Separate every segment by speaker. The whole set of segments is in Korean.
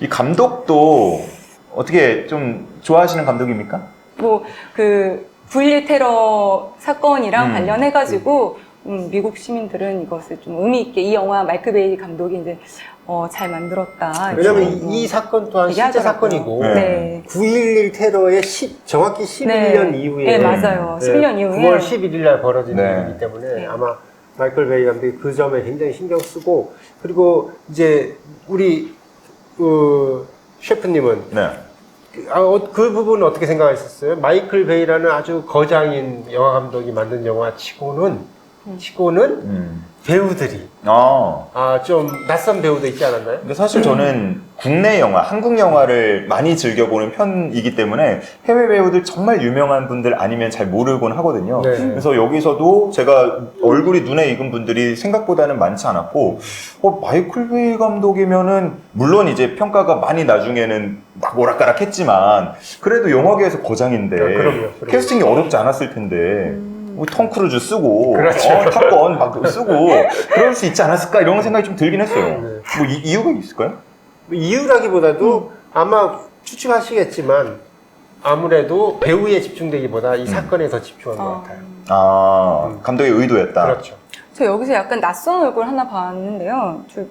Speaker 1: 이 감독도 어떻게 좀 좋아하시는 감독입니까?
Speaker 2: 뭐 그 9.11 테러 사건이랑 관련해가지고 미국 시민들은 이것을 좀 의미 있게 이 영화 마이클 베이 감독이 이제 잘 만들었다.
Speaker 3: 왜냐면
Speaker 2: 이렇게
Speaker 3: 이 사건 또한 실제
Speaker 2: 얘기하더라고요.
Speaker 3: 사건이고
Speaker 2: 네.
Speaker 3: 9.11 테러의 정확히 11년 이후에
Speaker 2: 네, 맞아요. 11년 이후에
Speaker 3: 9월 11일 날 벌어진
Speaker 1: 네.
Speaker 3: 일이기 때문에
Speaker 2: 네.
Speaker 3: 아마 마이클 베이 감독이 그 점에 굉장히 신경 쓰고, 그리고 이제 우리 셰프님은
Speaker 1: 네.
Speaker 3: 그 부분은 어떻게 생각하셨어요? 마이클 베이라는 아주 거장인 영화 감독이 만든 영화 치고는 배우들이 좀 낯선 배우도 있지 않았나요?
Speaker 1: 근데 사실 저는 국내 영화, 한국 영화를 많이 즐겨보는 편이기 때문에 해외 배우들 정말 유명한 분들 아니면 잘 모르곤 하거든요.
Speaker 3: 네.
Speaker 1: 그래서 여기서도 제가 얼굴이 눈에 익은 분들이 생각보다는 많지 않았고, 마이클 베이 감독이면은 물론 이제 평가가 많이 나중에는 막 오락가락 했지만 그래도 영화계에서 거장인데
Speaker 3: 그럼요.
Speaker 1: 캐스팅이 어렵지 않았을 텐데 톰 크루즈 쓰고
Speaker 3: 그렇죠.
Speaker 1: 탑건 막 쓰고 그럴 수 있지 않았을까 이런 생각이 좀 들긴 했어요.
Speaker 3: 네.
Speaker 1: 뭐 이유가 있을까요?
Speaker 3: 이유라기보다도 아마 추측하시겠지만 아무래도 배우에 집중되기보다 이 사건에 더 집중한 것 같아요.
Speaker 1: 감독의 의도였다.
Speaker 3: 그렇죠.
Speaker 2: 저 여기서 약간 낯선 얼굴 하나 봤는데요. 저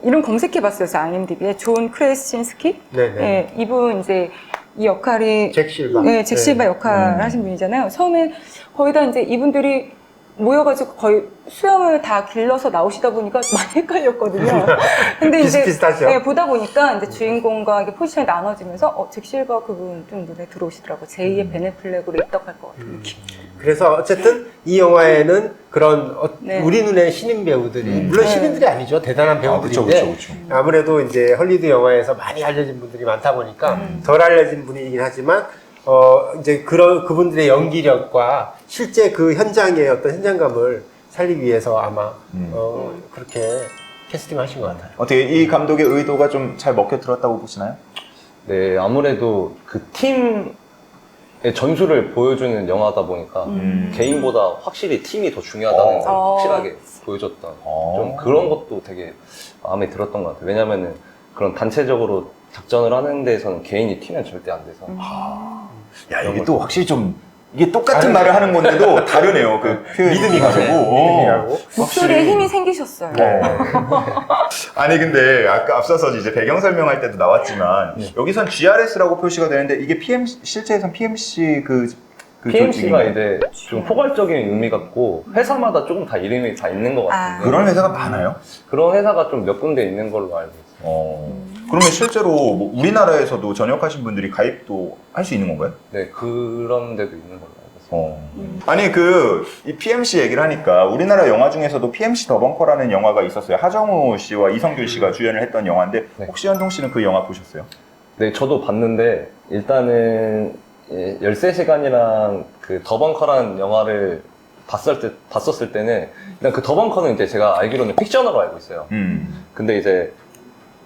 Speaker 2: 이름 검색해봤어요. 저 IMDb에 존 크레신스키.
Speaker 3: 네네.
Speaker 2: 네, 이분 이제 이 역할이
Speaker 3: 잭 실바.
Speaker 2: 네, 잭 실바 역할 하신 분이잖아요. 처음에 거의 다 이제 이분들이 모여가지고 거의 수염을 다 길러서 나오시다 보니까 많이 헷갈렸거든요. 근데 이제
Speaker 3: 비슷비슷하죠?
Speaker 2: 네, 보다 보니까 이제 주인공과 이게 포지션이 나눠지면서 잭 실바 그분 좀 눈에 들어오시더라고요. 제2의 베네 플렉으로 입덕할 것 같은 느낌.
Speaker 3: 그래서 어쨌든 이 영화에는 그런
Speaker 2: 네.
Speaker 3: 우리 눈에 신인 배우들이, 물론
Speaker 2: 네.
Speaker 3: 신인들이 아니죠. 대단한 배우들인데
Speaker 1: 그쵸.
Speaker 3: 아무래도 이제 헐리우드 영화에서 많이 알려진 분들이 많다 보니까 덜 알려진 분이긴 하지만 이제 그분들의 연기력과 실제 그 현장의 어떤 현장감을 살리기 위해서 아마 그렇게 캐스팅하신 것 같아요.
Speaker 1: 어떻게 이 감독의 의도가 좀 잘 먹혀 들었다고 보시나요?
Speaker 4: 네, 아무래도 그 팀의 전술을 보여주는 영화다 보니까 개인보다 확실히 팀이 더 중요하다는 걸 확실하게 보여줬던 좀 그런 것도 되게 마음에 들었던 것 같아요. 왜냐면은 그런 단체적으로 작전을 하는 데에서는 개인이 튀면 절대 안 돼서.
Speaker 1: 야, 이게 또 확실히 좀 이게 똑같은 말을 하는 건데도 다르네요. 그 표현이
Speaker 3: 믿음이
Speaker 1: 가지고.
Speaker 3: 믿음이라고.
Speaker 2: 목소리에 힘이 생기셨어요.
Speaker 1: 아니 근데 아까 앞서서 이제 배경 설명할 때도 나왔지만 여기선 GRS라고 표시가 되는데 이게 실제에선 PMC 그
Speaker 4: PMC가
Speaker 1: 조직인가요?
Speaker 4: 이제 좀 포괄적인 의미 같고 회사마다 조금 다 이름이 다 있는 것 같은데
Speaker 1: 그런 회사가 많아요?
Speaker 4: 그런 회사가 좀 몇 군데 있는 걸로 알고 있어요.
Speaker 1: 그러면 실제로 뭐 우리나라에서도 전역하신 분들이 가입도 할 수 있는 건가요?
Speaker 4: 네, 그런 데도 있는 걸로 알고 있어요.
Speaker 1: 아니 이 PMC 얘기를 하니까 우리나라 영화 중에서도 PMC 더 벙커라는 영화가 있었어요. 하정우 씨와 이성균 씨가 주연을 했던 영화인데
Speaker 4: 네.
Speaker 1: 혹시 현동 씨는 그 영화 보셨어요?
Speaker 4: 네, 저도 봤는데 일단은 13시간이랑 그 더벙커라는 영화를 봤었을 때는 일단 그 더벙커는 이제 제가 알기로는 픽션으로 알고 있어요. 근데 이제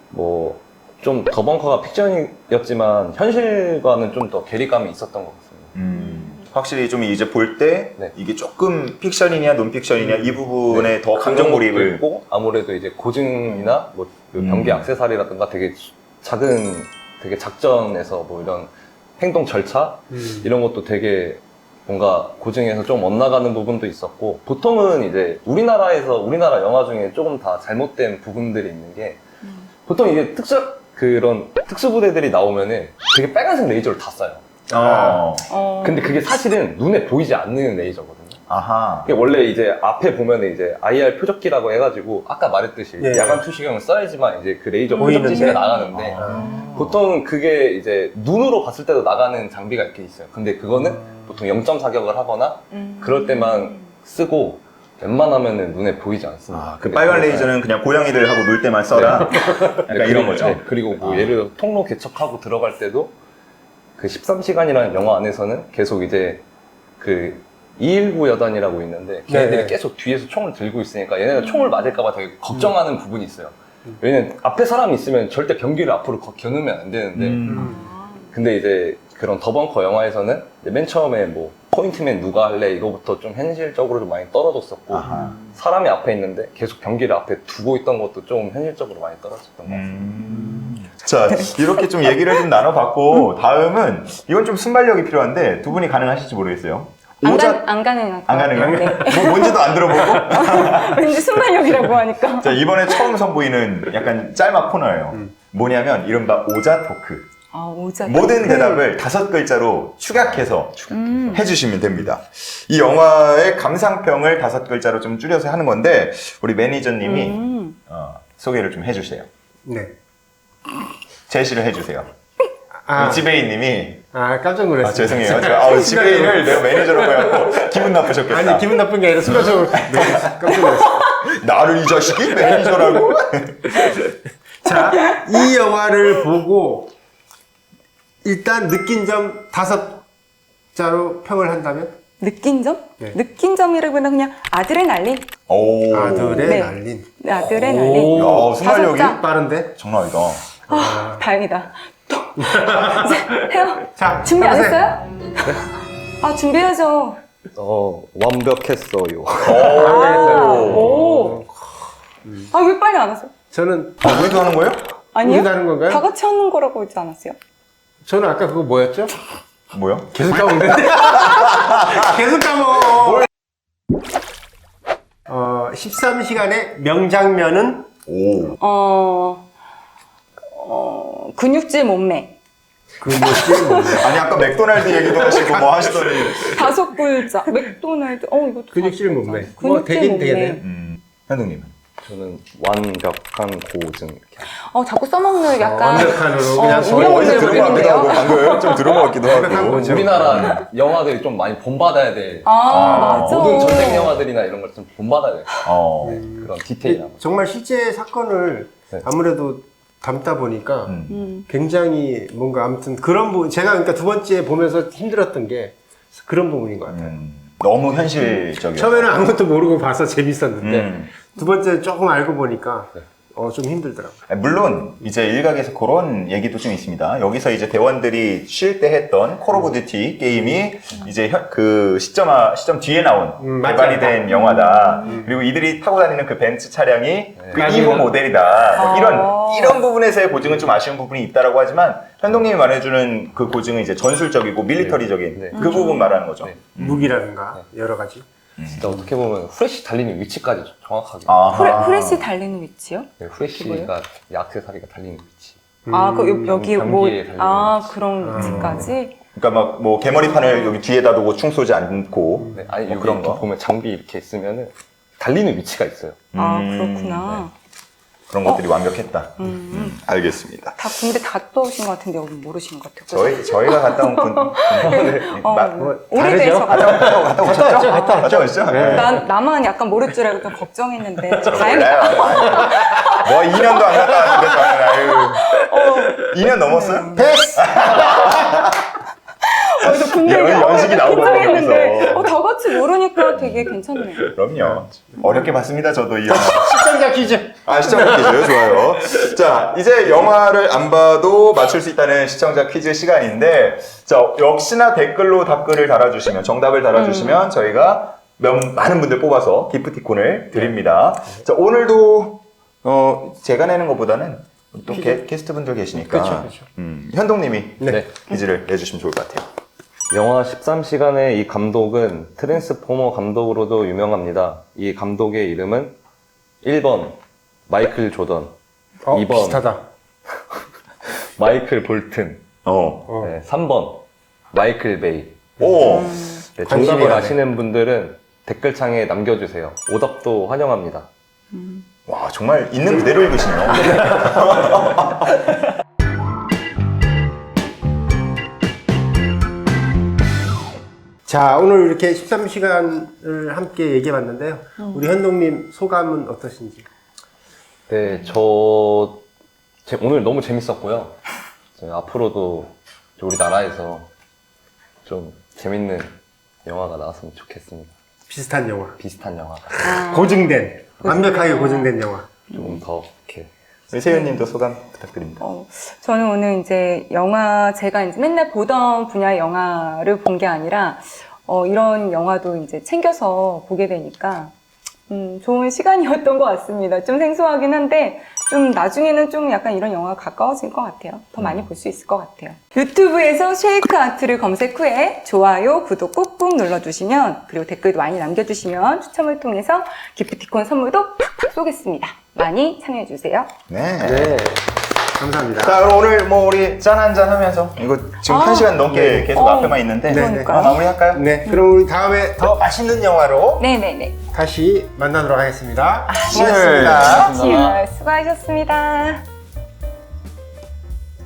Speaker 4: 뭐 좀 더벙커가 픽션이었지만 현실과는 좀 더 괴리감이 있었던 것 같습니다.
Speaker 1: 확실히 좀 이제 볼 때
Speaker 4: 네.
Speaker 1: 이게 조금 픽션이냐 논픽션이냐 이 부분에 더 감정 몰입을
Speaker 4: 있고 아무래도 이제 고증이나 뭐 병기 액세서리라든가 되게 작은 되게 작전에서 뭐 이런 행동 절차 이런 것도 되게 뭔가 고증에서 좀 엇나가는 부분도 있었고 보통은 이제 우리나라 영화 중에 조금 다 잘못된 부분들이 있는 게 보통 이게 그런 특수부대들이 나오면은 되게 빨간색 레이저를 다 쏴요. 근데 그게 사실은 눈에 보이지 않는 레이저거든요.
Speaker 1: 아하.
Speaker 4: 이게 원래 이제 앞에 보면은 이제 IR 표적기라고 해가지고 아까 말했듯이
Speaker 3: 예.
Speaker 4: 야간 투시경을 써야지만 이제 그 레이저
Speaker 3: 보이는데?
Speaker 4: 표적 지시가 나가는데 보통 그게 이제 눈으로 봤을 때도 나가는 장비가 이렇게 있어요. 근데 그거는 보통 0점 사격을 하거나 그럴 때만 쓰고 웬만하면은 눈에 보이지 않습니다.
Speaker 1: 그 빨간 레이저는 그냥 고양이들하고 놀 때만 써라. 약간 이런 거죠.
Speaker 4: 네, 그리고 뭐 예를 들어 통로 개척하고 들어갈 때도 그 13시간이라는 영화 안에서는 계속 이제 그 219 여단이라고 있는데 걔네들이
Speaker 3: 네네.
Speaker 4: 계속 뒤에서 총을 들고 있으니까 얘네가 총을 맞을까봐 되게 걱정하는 부분이 있어요. 왜냐면 앞에 사람이 있으면 절대 병기를 앞으로 겨누면 안 되는데 근데 이제 그런 더벙커 영화에서는 이제 맨 처음에 뭐 포인트맨 누가 할래 이거부터 좀 현실적으로 좀 많이 떨어졌었고 사람이 앞에 있는데 계속 병기를 앞에 두고 있던 것도 좀 현실적으로 많이 떨어졌던 것 같아요.
Speaker 1: 자, 이렇게 좀 얘기를 좀 나눠봤고, 다음은, 이건 좀 순발력이 필요한데, 두 분이 가능하실지 모르겠어요.
Speaker 2: 안 가능할
Speaker 1: 안 가능해요?
Speaker 2: 네.
Speaker 1: 뭔지도 안 들어보고?
Speaker 2: 왠지 순발력이라고 하니까.
Speaker 1: 자, 이번에 처음 선보이는 약간 짤막 코너예요. 뭐냐면, 이른바 오자 토크.
Speaker 2: 아, 오자.
Speaker 1: 모든 대답을 5글자로 축약해서
Speaker 2: 음.
Speaker 1: 해주시면 됩니다. 이 영화의 감상평을 5글자로 좀 줄여서 하는 건데, 우리 매니저님이 소개를 좀 해주세요.
Speaker 3: 네.
Speaker 1: 제시를 해주세요. 지배인님이
Speaker 3: 깜짝 놀랐어요.
Speaker 1: 아, 죄송해요. 지배인을 내가 매니저라고 해갖고 기분 나쁘셨겠다.
Speaker 3: 아니, 기분 나쁜 게 아니라 순간적으로 깜짝 놀랐어요.
Speaker 1: 나를 이 자식이 매니저라고?
Speaker 3: 자, 이 영화를 보고 일단 느낀 점 5자로 평을 한다면?
Speaker 2: 느낀 점?
Speaker 3: 네.
Speaker 2: 느낀 점이라기보다 그냥 아드레날린.
Speaker 1: 오.
Speaker 3: 아드레날린.
Speaker 2: 네, 아드레날린.
Speaker 1: 야, 순발력이
Speaker 2: 5자.
Speaker 3: 빠른데?
Speaker 1: 장난 아니다.
Speaker 2: 아, 다행이다. 또. 이제 해요.
Speaker 3: 자,
Speaker 2: 준비 안
Speaker 3: 해보세요.
Speaker 2: 했어요? 아, 준비해야죠.
Speaker 4: 완벽했어요.
Speaker 2: 오. 아, 왜 빨리 안 하세요?
Speaker 3: 저는
Speaker 1: 우리도 하는 거예요?
Speaker 2: 아니요?
Speaker 3: 우리도 하는 건가요?
Speaker 2: 다 같이 하는 거라고 하지 않았어요?
Speaker 3: 저는 아까 그거 뭐였죠?
Speaker 1: 뭐요?
Speaker 3: 계속 까먹는데? 계속 까먹어. 13시간의 명장면은
Speaker 1: 오.
Speaker 2: 근육질 몸매.
Speaker 3: 그 뭐지?
Speaker 1: 아니, 아까 맥도날드 얘기도 하시고 뭐 하시더니.
Speaker 2: 5글자. 맥도날드. 이거
Speaker 3: 근육질 몸매. 뭐
Speaker 2: 근육질
Speaker 3: 되긴
Speaker 2: 몸매.
Speaker 3: 되겠네.
Speaker 1: 현동님은?
Speaker 4: 저는 완벽한 고증.
Speaker 2: 자꾸 써먹는 약간.
Speaker 3: 완벽한으로 그냥
Speaker 2: 우리
Speaker 1: 어디서
Speaker 2: 분들
Speaker 1: 들은 것 같기도 하고,
Speaker 2: 모르겠네요.
Speaker 1: 방금 좀 들은 것 같기도
Speaker 3: 완벽한
Speaker 1: 하고.
Speaker 3: 거죠.
Speaker 4: 우리나라 영화들이 좀 많이 본받아야 돼.
Speaker 2: 맞아.
Speaker 4: 모든 전쟁 영화들이나 이런 걸 좀 본받아야 돼. 그런 디테일함.
Speaker 3: 정말 실제 사건을
Speaker 4: 네.
Speaker 3: 아무래도 담다 보니까 굉장히 뭔가 아무튼 그런 부분, 제가 그러니까 두 번째 보면서 힘들었던 게 그런 부분인 것 같아요.
Speaker 1: 너무 현실적이야.
Speaker 3: 처음에는 아무것도 모르고 봐서 재밌었는데
Speaker 1: 음.
Speaker 3: 두 번째 조금 알고 보니까 좀 힘들더라고요.
Speaker 1: 물론 이제 일각에서 그런 얘기도 좀 있습니다. 여기서 이제 대원들이 쉴 때 했던 콜 오브 듀티 게임이 이제 그 시점 뒤에 나온 개발이
Speaker 3: 맞죠.
Speaker 1: 된 영화다. 그리고 이들이 타고 다니는 그 벤츠 차량이 그
Speaker 3: 맞아요.
Speaker 1: 이후 모델이다. 뭐 이런 부분에서의 고증은 좀 아쉬운 부분이 있다라고 하지만 현동님이 말해주는 그 고증은 이제 전술적이고 밀리터리적인
Speaker 4: 네.
Speaker 1: 그 부분 말하는 거죠.
Speaker 4: 네.
Speaker 3: 무기라든가 여러 가지.
Speaker 4: 진짜 어떻게 보면 후레쉬 달리는 위치까지 정확하게.
Speaker 2: 후레쉬 달리는 위치요?
Speaker 4: 네, 후레쉬가 이 액세서리가 달리는 위치.
Speaker 2: 여기 뭐,
Speaker 4: 경기에 달리는 위치.
Speaker 2: 그런 위치까지?
Speaker 1: 그러니까 막 뭐 개머리판을 여기 뒤에다 두고 충 쏘지 않고
Speaker 4: 네, 아니
Speaker 1: 뭐
Speaker 4: 여기
Speaker 1: 그런
Speaker 4: 이렇게
Speaker 1: 거.
Speaker 4: 보면 장비 이렇게 있으면은 달리는 위치가 있어요.
Speaker 2: 그렇구나.
Speaker 1: 그런 것들이 완벽했다. 알겠습니다.
Speaker 2: 다 군대 갔다 오신 것 같은데 여기 모르시는 것 같아요.
Speaker 1: 저희가 갔다 온 군.
Speaker 2: 오래돼서
Speaker 1: 갔다 오셨죠? 갔다 오셨죠? 네.
Speaker 2: 나만 약간 모를 줄 알고 좀 걱정했는데 다행이다.
Speaker 1: 몰라요. 뭐 2년도 안 갔다 왔는데 2년 넘었어요?
Speaker 3: 패스!
Speaker 2: 군대
Speaker 1: 연식이 나오고
Speaker 2: 긴장했는데
Speaker 1: 그러면서.
Speaker 2: 다 같이 모르니까 되게 괜찮네.
Speaker 1: 그럼요. 어렵게 봤습니다, 저도 이 영화.
Speaker 3: 시청자 퀴즈.
Speaker 1: 시청자 퀴즈 좋아요. 자, 이제 영화를 안 봐도 맞출 수 있다는 시청자 퀴즈 시간인데, 자, 역시나 댓글로 답글을 달아주시면, 정답을 달아주시면 저희가 많은 분들 뽑아서 기프티콘을 드립니다. 자, 오늘도 제가 내는 것보다는 또 게스트분들 계시니까
Speaker 3: 그렇죠.
Speaker 1: 현동님이
Speaker 4: 네.
Speaker 1: 퀴즈를 내주시면 좋을 것 같아요.
Speaker 4: 영화 13시간의 이 감독은 트랜스포머 감독으로도 유명합니다. 이 감독의 이름은 1번 마이클 조던, 2번
Speaker 3: 비슷하다.
Speaker 4: 마이클 볼튼, 네, 3번 마이클 베이.
Speaker 1: 오,
Speaker 4: 네,
Speaker 3: 관심이
Speaker 4: 정답을
Speaker 3: 가네.
Speaker 4: 아시는 분들은 댓글창에 남겨주세요. 오답도 환영합니다.
Speaker 1: 와, 정말 있는 그대로 읽으시네요.
Speaker 3: 자, 오늘 이렇게 13시간을 함께 얘기해봤는데요. 우리 현동님 소감은 어떠신지?
Speaker 4: 네, 오늘 너무 재밌었고요. 앞으로도 우리나라에서 좀 재밌는 영화가 나왔으면 좋겠습니다.
Speaker 3: 비슷한 영화.
Speaker 4: 비슷한 영화가
Speaker 3: 고증된, 완벽하게 고증된 영화.
Speaker 4: 조금 더 이렇게.
Speaker 1: 우리 세윤님도 소감 부탁드립니다.
Speaker 2: 저는 오늘 이제 제가 이제 맨날 보던 분야의 영화를 본 게 아니라, 이런 영화도 이제 챙겨서 보게 되니까, 좋은 시간이었던 것 같습니다. 좀 생소하긴 한데, 좀 나중에는 좀 약간 이런 영화가 가까워질 것 같아요. 더 많이 볼 수 있을 것 같아요. 유튜브에서 쉐이크 아트를 검색 후에 좋아요, 구독 꾹꾹 눌러주시면, 그리고 댓글도 많이 남겨주시면 추첨을 통해서 기프티콘 선물도 팍팍 쏘겠습니다. 많이 참여해주세요.
Speaker 1: 네.
Speaker 3: 네. 감사합니다.
Speaker 1: 자, 그럼 오늘 뭐 우리 짠 한잔 하면서 이거 지금 1시간 넘게
Speaker 3: 네.
Speaker 1: 계속 앞에만 있는데
Speaker 2: 그러니까요.
Speaker 1: 마무리할까요?
Speaker 3: 네, 그럼 우리 다음에 더 맛있는 영화로
Speaker 2: 네네네.
Speaker 3: 다시 만나도록 하겠습니다.
Speaker 1: Cheers.
Speaker 3: 수고하셨습니다.
Speaker 2: 수고하셨습니다.